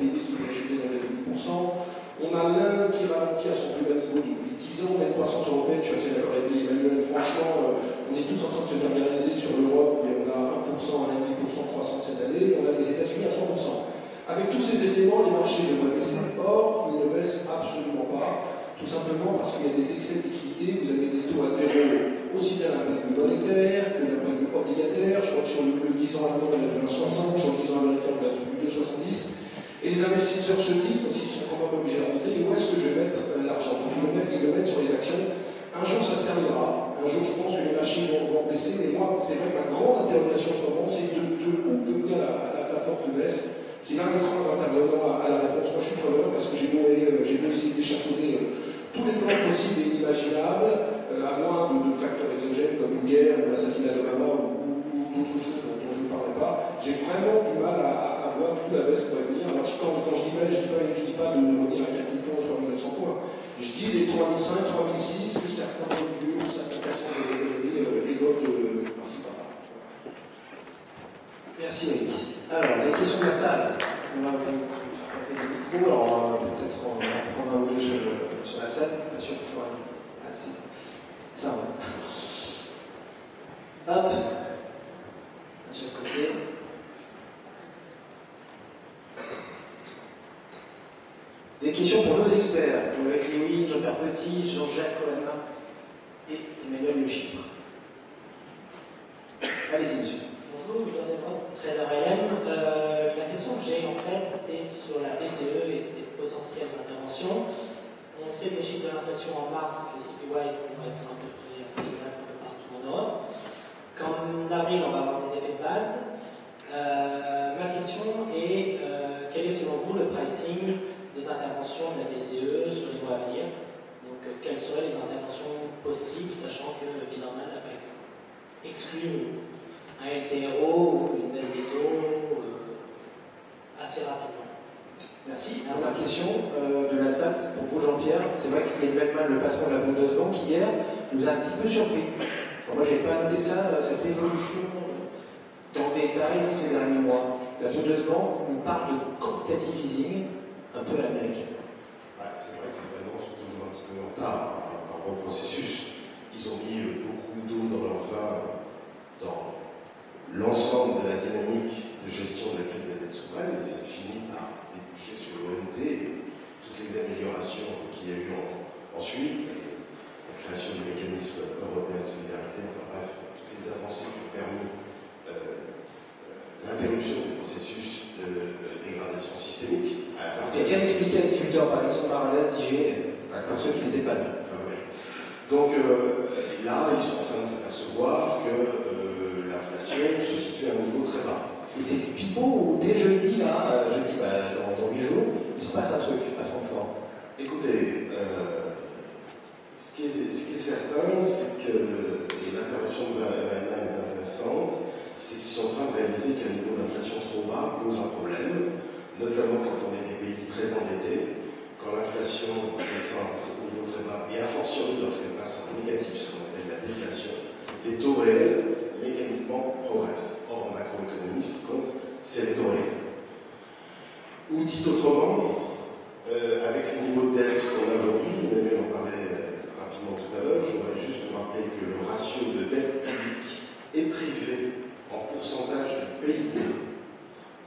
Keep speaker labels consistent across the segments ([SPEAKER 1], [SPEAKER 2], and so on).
[SPEAKER 1] PIB qui va chuter dans les 8%. On a l'Inde qui ralentit à son plus bas niveau depuis 10 ans, mais la croissance européenne, je suis assez d'accord avec Emmanuel, franchement, on est tous en train de se familiariser sur l'Europe, mais on a 1%, 1,5% de croissance cette année, on a les États-Unis à 3%. Avec tous ces éléments, les marchés devraient baisser. Or, ils ne baissent absolument pas, tout simplement parce qu'il y a des excès de liquidité. Vous avez des taux à zéro, aussi bien d'un point de vue monétaire que d'un point de vue obligataire. Je crois que sur le 10 ans allemand, on avait un 60, sur le 10 ans américain, on a plus de 70. Et les investisseurs se disent, parce qu'ils sont quand même obligés à remonter, où est-ce que je vais mettre l'argent? Donc ils le mettent sur les actions. Un jour, ça se terminera. Un jour, je pense que les machines vont baisser. Mais moi, c'est vrai que ma grande interrogation en ce moment, c'est de où peut venir la forte baisse. Si l'un des trois intervenants a la réponse, moi je suis preneur parce que j'ai beau essayer d'échafauder tous les plans possibles et inimaginables, à moins de facteurs exogènes comme une guerre ou l'assassinat d'Obama ou d'autres choses dont je ne parlerai pas. J'ai vraiment du mal à voir d'où la baisse pourrait venir. Alors quand je dis baisse, je dis pas de revenir à 4000 points et 3900 points. Je dis les 3005, 3006, que certains figures, certaines personnes évoquent par-ci par-là.
[SPEAKER 2] Merci Eric. Alors, les questions de la salle. On va vous faire passer des micros, alors peut-être on va prendre un ou deux sur la salle, pas sûr qu'il soit assez. Ça va. Hop. À chaque côté. Des questions pour nos experts, avec Léonie, Jean-Pierre Petit, Jean-Jacques Cohen et Emmanuel Le Chypre. Allez-y, monsieur.
[SPEAKER 3] Bonjour, je m'appelle Trader LM. La question que j'ai en fait est sur la BCE et ses potentielles interventions. On sait que les chiffres de l'inflation en mars, le CPI, vont être à peu près dégueulasses un peu partout en Europe. Qu'en avril, on va avoir des effets de base. Ma question est quel est selon vous le pricing des interventions de la BCE sur les mois à venir? Donc, quelles seraient les interventions possibles, sachant que évidemment, elle n'a pas exclu un LTRO ou une baisse des taux assez rapidement.
[SPEAKER 2] Merci. Dernière question de la salle pour vous, Jean-Pierre. C'est vrai qu'Yves Beckman, le patron de la Bundesbank, hier, nous a un petit peu surpris. Alors, moi, je n'avais pas noté ça, cette évolution dans le détail ces derniers mois. La Bundesbank nous parle de quantitative easing, un peu à l'américaine.
[SPEAKER 4] Ouais, c'est vrai que les Allemands sont toujours un petit peu en retard par rapport au processus. Ils ont mis beaucoup d'eau dans leur vin dans l'ensemble de la dynamique de gestion de la crise de la dette souveraine, et ça finit par déboucher sur l'OMT et toutes les améliorations qu'il y a eu ensuite, la création du mécanisme européen de solidarité, enfin bref, toutes les avancées qui ont permis l'interruption du processus de dégradation systémique.
[SPEAKER 2] C'est bien expliqué à 18h par Alexandre Baralès, d'IG, pour ceux qui n'étaient pas là.
[SPEAKER 4] Donc là, ils sont en train de s'apercevoir que l'inflation se situe à un niveau très bas.
[SPEAKER 2] Et c'est pipeau où dès jeudi, là, dans 8 jours, il se passe un truc à Francfort.
[SPEAKER 4] Écoutez, ce qui est certain, c'est que l'intervention de Biden est intéressante, c'est qu'ils sont en train de réaliser qu'un niveau d'inflation trop bas pose un problème, notamment quand on est des pays très endettés, quand l'inflation descend à un niveau très bas, et a fortiori lorsqu'elle passe en négatif, ce qu'on appelle la déflation, les taux réels mécaniquement progressent. Or, en macroéconomie, ce qui compte, c'est les taux réels. Ou dit autrement, avec le niveau de dette qu'on a aujourd'hui, Emmanuel en parlait rapidement tout à l'heure, je voudrais juste vous rappeler que le ratio de dette publique et privée en pourcentage du PIB,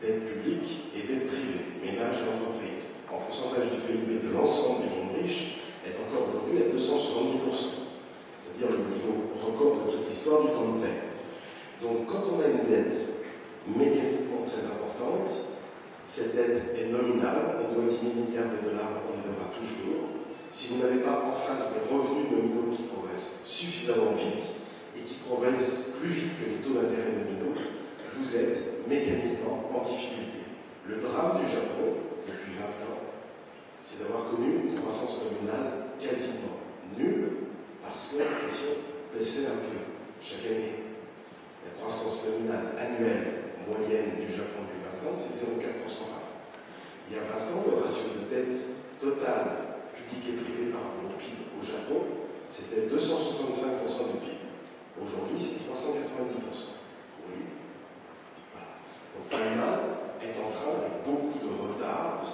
[SPEAKER 4] dette publique et dette privée, ménage et entreprise, en pourcentage du PIB de l'ensemble du monde riche, est encore aujourd'hui à 270%, c'est-à-dire le niveau record de toute l'histoire du temps de paix. Donc quand on a une dette mécaniquement très importante, cette dette est nominale, on doit 10 000 milliards de dollars, on les aura toujours. Si vous n'avez pas en face des revenus nominaux qui progressent suffisamment vite et qui progressent plus vite que les taux d'intérêt nominaux, vous êtes mécaniquement en difficulté. Le drame du Japon, depuis 20 ans, c'est d'avoir connu une croissance nominale quasiment nulle parce que l'inflation baissait un peu chaque année. La croissance nominale annuelle moyenne du Japon depuis 20 ans, c'est 0,4% par an. Il y a 20 ans, le ratio de dette totale, publique et privée par rapport au PIB au Japon, c'était 265% du PIB. Aujourd'hui, c'est 390%. Oui. Voilà. Donc l'Allemagne est en train, avec beaucoup de retard, de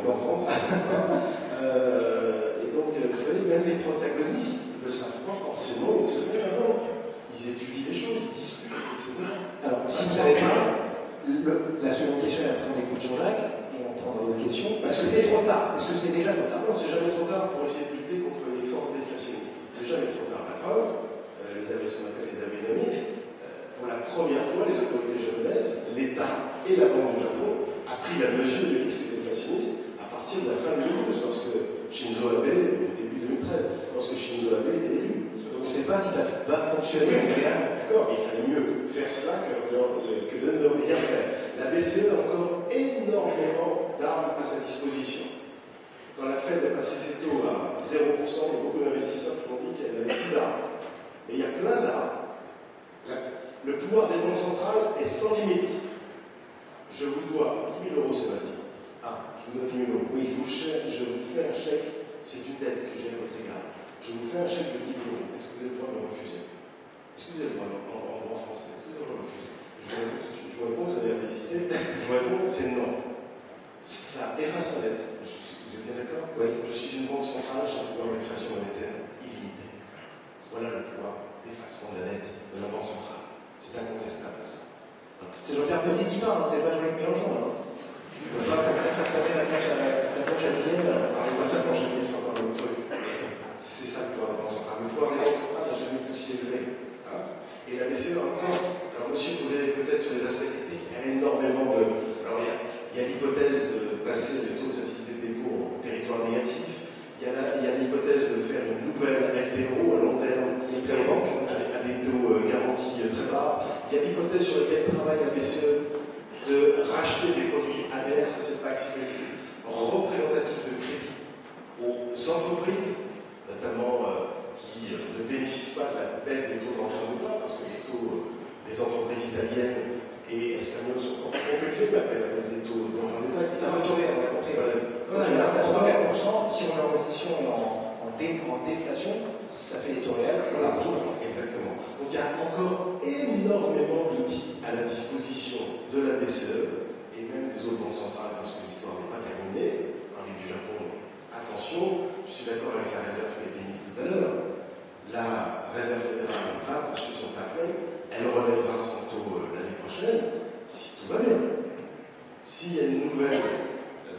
[SPEAKER 4] en France. Et donc, vous savez, même les protagonistes ne savent pas forcément où se mettre avant. Ils étudient les choses, ils discutent, etc.
[SPEAKER 2] Alors, si vous ne savez pas, la seconde question, et après on écoute Jean-Jacques, et on prendra d'autres questions. Est-ce que c'est trop tard? Est-ce que c'est déjà trop tard?
[SPEAKER 4] Non, c'est jamais trop tard pour essayer de lutter contre les forces déflationnistes. C'est jamais trop tard. La preuve, ce qu'on appelle les Abenomics, pour la première fois, les autorités japonaises, l'État et la Banque du Japon, a pris la mesure du risque déflationniste à partir de la fin 2012, lorsque Shinzo Abe, début 2013, lorsque Shinzo Abe était élu.
[SPEAKER 2] On ne sait pas si ça va fonctionner.
[SPEAKER 4] Oui, d'accord, mais il fallait mieux faire cela que de ne rien faire. La BCE a encore énormément d'armes à sa disposition. Quand la Fed a passé ses taux à 0%, il y a beaucoup d'investisseurs qui ont dit qu'elle n'avait plus d'armes. Mais il y a plein d'armes. Le pouvoir des banques centrales est sans limite. Je vous dois 10 000 euros, Sébastien.
[SPEAKER 2] Ah.
[SPEAKER 4] Je vous donne 10 000 euros. Oui, je vous fais un chèque, c'est une dette que j'ai à votre égard. Je vous fais un chèque de 10 000 euros. Est-ce que vous avez le droit de me refuser? Est-ce que vous avez le droit en droit français? Est-ce que vous avez le droit de me refuser? Je vous réponds tout de suite. Je vous réponds, vous avez la décidé. Je vous réponds, c'est non. Ça efface la dette. Vous êtes bien d'accord?
[SPEAKER 2] Oui.
[SPEAKER 4] Je suis une banque centrale, j'ai un pouvoir de création monétaire illimité. Voilà le pouvoir d'effacement de la dette de la banque centrale. C'est incontestable, ça. Voilà.
[SPEAKER 2] C'est Jean-Pierre Petit qui parle, c'est pas Jean-Luc Mélenchon. On ne peut pas comme ça faire savoir la planche à billets.
[SPEAKER 4] Pas la planche à billets, c'est encore un autre truc. C'est ça le pouvoir des banques centrales. Le pouvoir des banques centrales n'a jamais été aussi élevé. Hein. Et la BCE encore. Alors, monsieur, vous allez peut-être sur les aspects techniques, elle a énormément de. Alors, il y a l'hypothèse de passer les taux de facilité de dépôt en territoire négatif. Il y a l'hypothèse de faire une nouvelle LTRO à long terme avec des taux garantis très bas. Il y a l'hypothèse sur laquelle travaille la BCE de racheter des produits ABS, c'est pas securities, représentatifs de crédit aux entreprises, notamment qui ne bénéficient pas de la baisse des taux d'emprunt d'État, parce que les taux des entreprises italiennes et espagnoles sont encore trop élevés après la baisse des taux des emprunts d'État, etc.
[SPEAKER 2] C'est un retourné, on a compris.
[SPEAKER 4] Voilà.
[SPEAKER 2] On a 3%, si on est en récession et en déflation, ça fait des taux réels.
[SPEAKER 4] Voilà, exactement. Donc il y a encore énormément d'outils à la disposition de la BCE et même des autres banques centrales, parce que l'histoire n'est pas terminée. Parler du Japon, attention, je suis d'accord avec la réserve philippiniste tout à l'heure. La réserve fédérale centrale, M. Sontaplet, elle relèvera son taux l'année prochaine, si tout va bien. S'il y a une nouvelle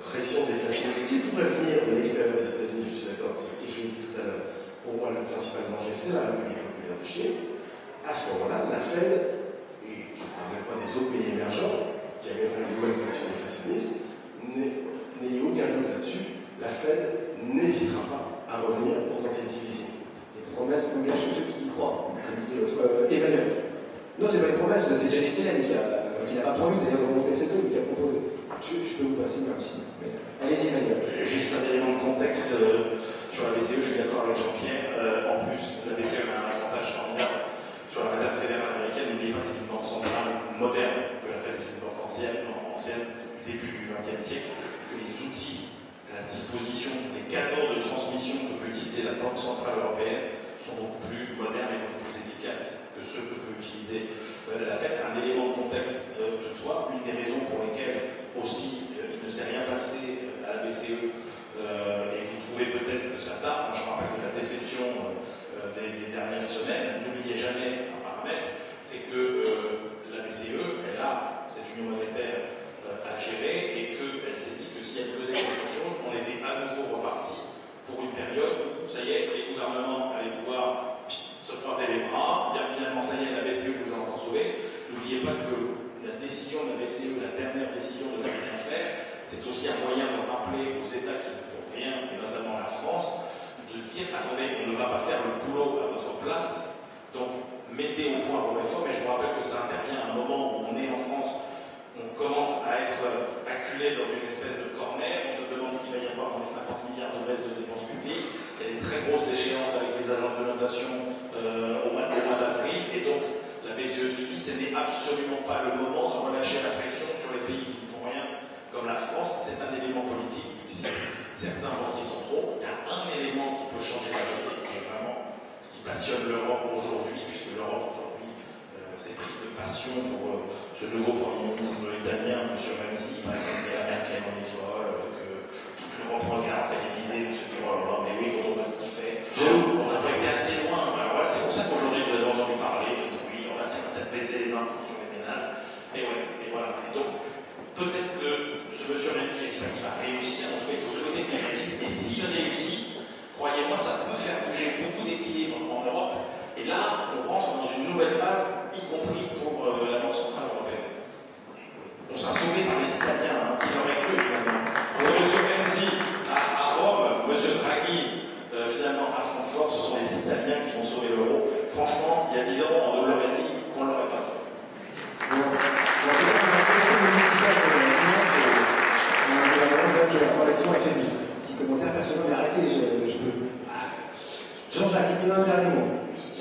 [SPEAKER 4] pression déflationniste qui pourrait venir de l'extérieur des États-Unis, je suis d'accord, et je l'ai dit tout à l'heure, pour moi le principal danger c'est la République populaire de Chine. À ce moment-là, la Fed, et je ne parlerai pas des autres pays émergents qui amèneraient une nouvelle pression déflationniste, n'ayez aucun doute là-dessus, la Fed n'hésitera pas à revenir au quantitative easing.
[SPEAKER 2] Les promesses n'engagent que ceux qui y croient, comme disait l'autre Emmanuel. Non, c'est pas une promesse, c'est Janet Yellen qui n'a pas promis d'ailleurs de remonter ses taux, mais qui a proposé. Je peux vous passer une aussi. Allez-y, Emmanuel.
[SPEAKER 5] Juste un élément de contexte sur la BCE, je suis d'accord avec Jean-Pierre. En plus, la BCE a un avantage formidable sur la réserve fédérale américaine. N'oubliez pas que c'est une banque centrale moderne, que la Fed est une banque ancienne du début du XXe siècle, que les outils à la disposition, les canaux de transmission que peut utiliser la Banque centrale européenne sont beaucoup plus modernes et beaucoup plus efficaces que ceux que peut utiliser la Fed. Un élément de contexte, toutefois, une des raisons pour lesquelles aussi il ne s'est rien passé à la BCE, et vous trouvez peut-être que ça tarde. Moi, je me rappelle que la déception des dernières semaines, n'oubliez jamais un paramètre, c'est que la BCE, elle a cette union monétaire à gérer et qu'elle s'est dit que si elle faisait quelque chose, on était à nouveau reparti pour une période où, ça y est, les gouvernements allaient pouvoir se croiser les bras, dire finalement, ça y est, la BCE nous a encore sauvés. N'oubliez pas que la décision de la BCE, la dernière décision de ne rien faire, c'est aussi un moyen de rappeler aux États qui ne font rien, et notamment la France, de dire, attendez, on ne va pas faire le boulot à votre place, donc mettez au point vos réformes. Et je vous rappelle que ça intervient à un moment où on est en France, on commence à être acculé dans une espèce de corner, on se demande ce qu'il va y avoir dans les 50 milliards de baisse de dépenses publiques, il y a des très grosses échéances avec les agences de notation au mois d'avril, et donc la BCE se dit, ce n'est absolument pas le moment de relâcher la pression sur les pays qui ne font rien, comme la France. C'est un élément politique. Si certains banquiers centraux, il y a un élément qui peut changer la donne, qui est vraiment ce qui passionne l'Europe aujourd'hui, puisque l'Europe aujourd'hui s'est prise de passion pour ce nouveau Premier ministre italien, M. Renzi, par exemple, la Merkel en est folle, que
[SPEAKER 2] un dernier mot.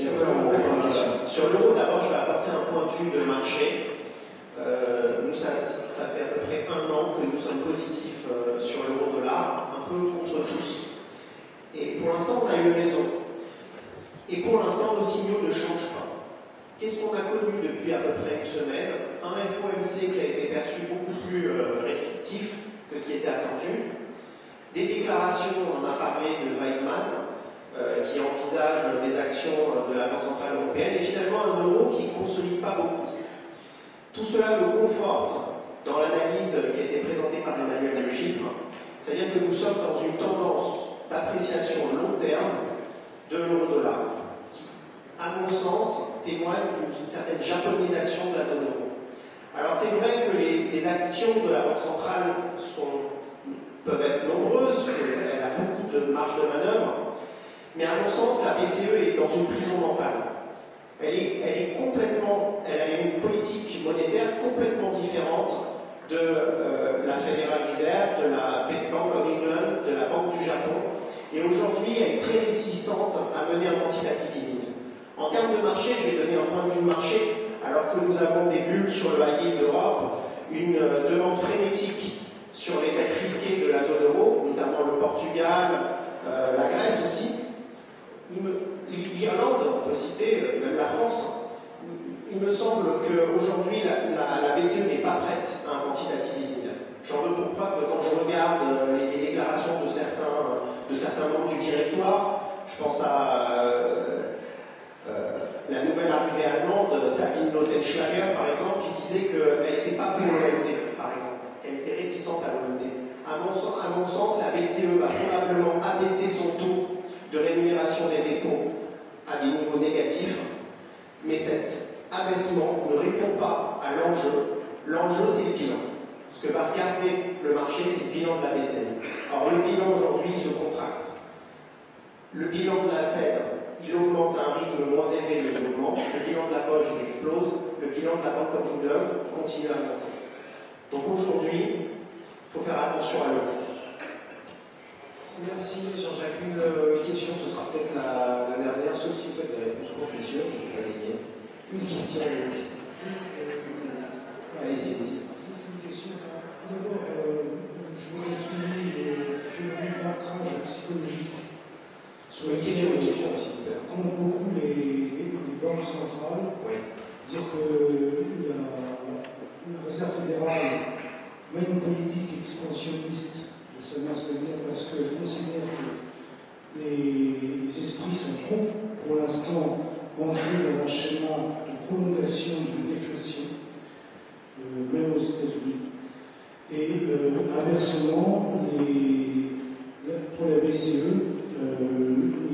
[SPEAKER 2] Et après, on répond à la question.
[SPEAKER 6] Sur l'euro, d'abord, je vais apporter un point de vue de marché. Nous, ça fait à peu près 1 an que nous sommes positifs sur l'euro-dollar, un peu contre tous. Et pour l'instant, on a eu raison. Et pour l'instant, nos signaux ne changent pas. Qu'est-ce qu'on a connu depuis à peu près une semaine? Un FOMC qui a été perçu beaucoup plus restrictif que ce qui était attendu. Des déclarations, on en a parlé de Weidmann, qui envisage des actions de la Banque Centrale Européenne, et finalement un euro qui ne consolide pas beaucoup. Tout cela me conforte dans l'analyse qui a été présentée par Emmanuel de Chypre, c'est-à-dire que nous sommes dans une tendance d'appréciation long terme de l'euro-dollar, qui, à mon sens, témoigne d'une certaine japonisation de la zone euro. Alors c'est vrai que les actions de la Banque centrale peuvent être nombreuses, elle a beaucoup de marge de manœuvre, mais à mon sens, la BCE est dans une prison mentale. Elle a une politique monétaire complètement différente de la Federal Reserve, de la Bank of England, de la Banque du Japon. Et aujourd'hui, elle est très réticente à mener un quantitative easing. En termes de marché, je vais donner un point de vue de marché, alors que nous avons des bulles sur le high yield d'Europe, une demande frénétique sur les dettes risquées de la zone euro, notamment le Portugal, la Grèce aussi. L'Irlande, on peut citer même la France. Il me semble qu'aujourd'hui, la BCE n'est pas prête à un quantitative easing. J'en veux pour preuve que quand je regarde les déclarations de certains membres du directoire, je pense à la nouvelle arrivée allemande, Sabine Lautenschlager, par exemple, qui disait qu'elle n'était pas pour l'OMT, par exemple, qu'elle était réticente à l'OMT. À mon sens, la BCE va probablement abaisser son taux de rémunération des dépôts à des niveaux négatifs, mais cet abaissement ne répond pas à l'enjeu. L'enjeu, c'est le bilan. Ce que va regarder le marché, c'est le bilan de la BCE. Or, le bilan aujourd'hui se contracte. Le bilan de la Fed, il augmente à un rythme moins élevé de développement. Le bilan de la Poche, il explose. Le bilan de la Banque of England continue à monter. Donc aujourd'hui, il faut faire attention à l'euro.
[SPEAKER 2] Merci. Sur chacune question, ce sera peut-être la dernière, sauf si vous faites des réponses courtes, bien sûr, mais c'est pas gagné. Une question, donc. Allez-y, allez-y.
[SPEAKER 7] Juste une question. D'abord, je voudrais exprimer le phénomène d'ancrage psychologique sur
[SPEAKER 2] Une question, s'il vous plaît.
[SPEAKER 7] comptent beaucoup les banques centrales.
[SPEAKER 2] Oui.
[SPEAKER 7] Dire que la Réserve fédérale mène une politique expansionniste de sa masse monétaire parce qu'elle considère que les esprits sont trop, pour l'instant, ancrés dans un schéma de prolongation et de déflation, même aux États-Unis. Et inversement, pour la BCE,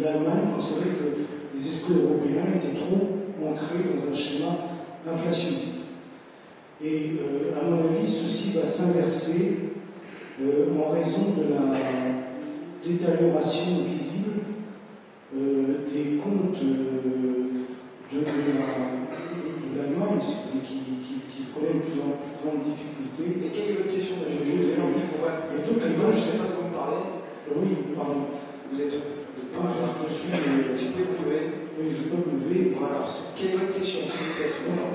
[SPEAKER 7] l'Allemagne considérait que les esprits européens étaient trop ancrés dans un schéma inflationniste. Et à mon avis, ceci va s'inverser en raison de la détérioration visible des comptes de l'Allemagne, qui connaît une plus en plus grande difficulté.
[SPEAKER 2] Et quelle est votre question, monsieur? Et
[SPEAKER 7] donc,
[SPEAKER 2] je ne sais pas de quoi vous parlez.
[SPEAKER 7] Oui, pardon.
[SPEAKER 2] Vous êtes.
[SPEAKER 7] Je suis.
[SPEAKER 2] Tu peux vous lever.
[SPEAKER 7] Oui, je peux me lever.
[SPEAKER 2] Voilà. Quelle est votre question?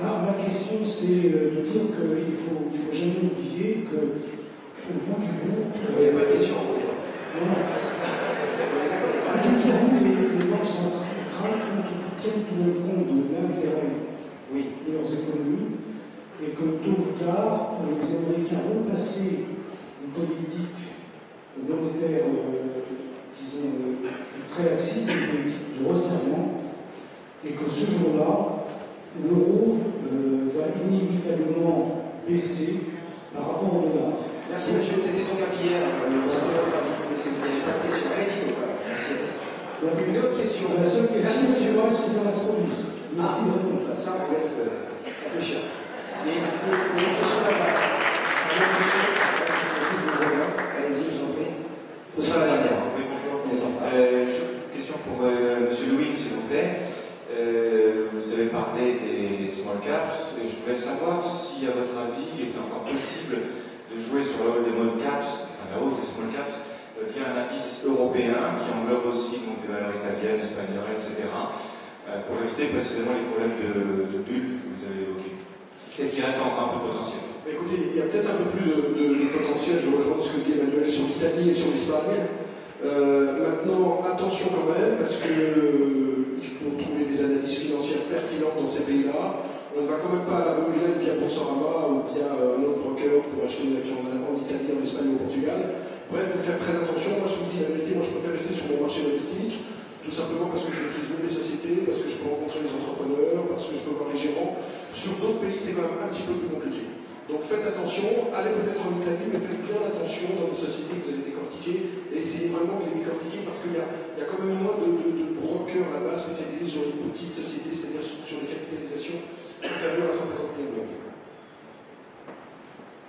[SPEAKER 7] Ma question, c'est de dire qu'il ne faut jamais oublier qu'au bout du bout.
[SPEAKER 2] Il n'y a pas de question.
[SPEAKER 7] Les banques centrales tiennent tout le compte de l'intérêt de leurs économies et que tôt ou tard, les Américains vont passer une politique monétaire, disons, très laxiste, une politique de resserrement, et que ce jour-là, l'euro va inévitablement baisser par rapport au dollar.
[SPEAKER 2] Merci monsieur, c'était donc à Pierre, le conservateur, il n'y avait pas de question. Allez, dites-moi. Merci. Donc une autre question.
[SPEAKER 7] La seule question, c'est voir ce que ça va se produire. Merci de répondre.
[SPEAKER 2] Ça, on laisse réfléchir. Et une question là-bas. Allez-y, je vous en prie. Ce sera la dernière.
[SPEAKER 8] Oui, bonjour. Une question pour M. Louis, s'il vous plaît. Vous avez parlé des small caps, et je voudrais savoir si, à votre avis, il est encore possible de jouer sur la hausse des small caps, enfin, la hausse des small caps, via un indice européen qui englobe aussi donc, des valeurs italiennes, espagnoles, etc., pour éviter précisément les problèmes de bulles que vous avez évoqués. Est-ce qu'il reste encore un peu de potentiel?
[SPEAKER 1] Écoutez, il y a peut-être un peu plus de potentiel, je rejoins ce que dit Emmanuel sur l'Italie et sur l'Espagne. Maintenant, attention quand même, parce qu'il faut trouver des analyses financières pertinentes dans ces pays-là. On ne va quand même pas à l'aveuglette via Boursorama ou via un autre broker pour acheter une action en Italie, en Espagne ou au Portugal. Bref, il faut faire très attention. Moi, je vous dis la vérité, moi je préfère rester sur mon marché domestique, tout simplement parce que je maîtrise mieux les sociétés, parce que je peux rencontrer les entrepreneurs, parce que je peux voir les gérants. Sur d'autres pays, c'est quand même un petit peu plus compliqué. Donc faites attention, allez peut-être en Italie, mais faites bien attention dans les sociétés que vous allez décortiquer et essayez vraiment de les décortiquer parce qu'il y a quand même moins de brokers là-bas spécialisés sur les petites sociétés, c'est-à-dire sur les capitalisations inférieures à 150 millions d'euros.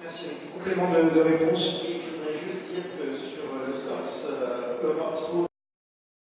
[SPEAKER 2] Merci. Complément de réponse.
[SPEAKER 6] Et je voudrais juste dire que sur le Stocks Europe Small